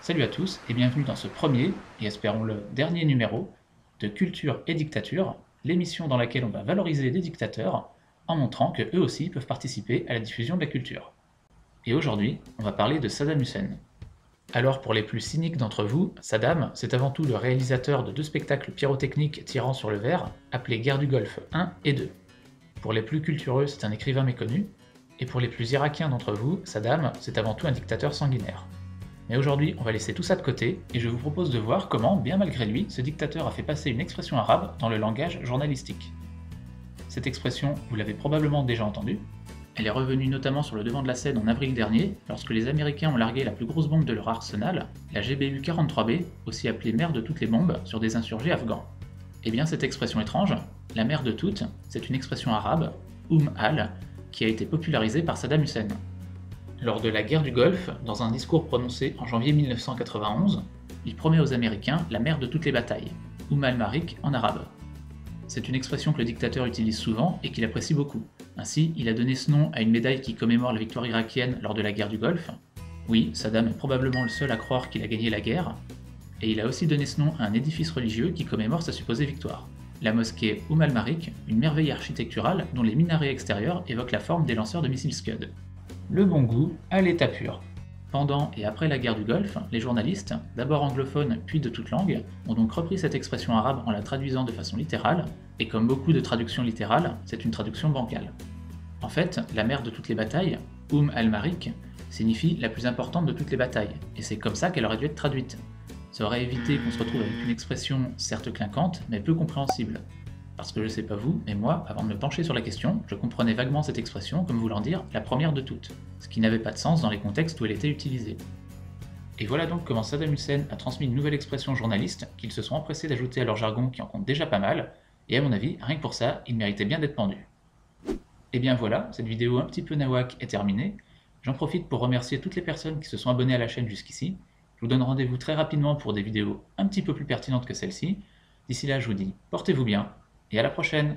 Salut à tous et bienvenue dans ce premier, et espérons-le dernier numéro, de Culture et Dictature, l'émission dans laquelle on va valoriser les dictateurs en montrant que eux aussi peuvent participer à la diffusion de la culture. Et aujourd'hui, on va parler de Saddam Hussein. Alors pour les plus cyniques d'entre vous, Saddam, c'est avant tout le réalisateur de deux spectacles pyrotechniques tirant sur le verre, appelés Guerre du Golfe 1 et 2. Pour les plus cultureux, c'est un écrivain méconnu, et pour les plus irakiens d'entre vous, Saddam, c'est avant tout un dictateur sanguinaire. Mais aujourd'hui, on va laisser tout ça de côté, et je vous propose de voir comment, bien malgré lui, ce dictateur a fait passer une expression arabe dans le langage journalistique. Cette expression, vous l'avez probablement déjà entendue. Elle est revenue notamment sur le devant de la scène en avril dernier, lorsque les Américains ont largué la plus grosse bombe de leur arsenal, la GBU-43B, aussi appelée mère de toutes les bombes, sur des insurgés afghans. Eh bien, cette expression étrange, la mère de toutes, c'est une expression arabe, al, qui a été popularisée par Saddam Hussein. Lors de la guerre du Golfe, dans un discours prononcé en janvier 1991, il promet aux Américains la mère de toutes les batailles, al-Marik en arabe. C'est une expression que le dictateur utilise souvent et qu'il apprécie beaucoup. Ainsi, il a donné ce nom à une médaille qui commémore la victoire irakienne lors de la guerre du Golfe. Oui, Saddam est probablement le seul à croire qu'il a gagné la guerre. Et il a aussi donné ce nom à un édifice religieux qui commémore sa supposée victoire. La mosquée al-Marik, une merveille architecturale dont les minarets extérieurs évoquent la forme des lanceurs de missiles Scud. Le bon goût à l'état pur. Pendant et après la guerre du Golfe, les journalistes, d'abord anglophones puis de toutes langues, ont donc repris cette expression arabe en la traduisant de façon littérale, et comme beaucoup de traductions littérales, c'est une traduction bancale. En fait, la mère de toutes les batailles, al-Marik, signifie la plus importante de toutes les batailles, et c'est comme ça qu'elle aurait dû être traduite. Ça aurait évité qu'on se retrouve avec une expression certes clinquante, mais peu compréhensible. Parce que je sais pas vous, mais moi, avant de me pencher sur la question, je comprenais vaguement cette expression comme voulant dire la première de toutes, ce qui n'avait pas de sens dans les contextes où elle était utilisée. Et voilà donc comment Saddam Hussein a transmis une nouvelle expression aux journalistes qu'ils se sont empressés d'ajouter à leur jargon qui en compte déjà pas mal, et à mon avis, rien que pour ça, il méritait bien d'être pendu. Et bien voilà, cette vidéo un petit peu nawak est terminée. J'en profite pour remercier toutes les personnes qui se sont abonnées à la chaîne jusqu'ici. Je vous donne rendez-vous très rapidement pour des vidéos un petit peu plus pertinentes que celle-ci. D'ici là, je vous dis portez-vous bien, et à la prochaine!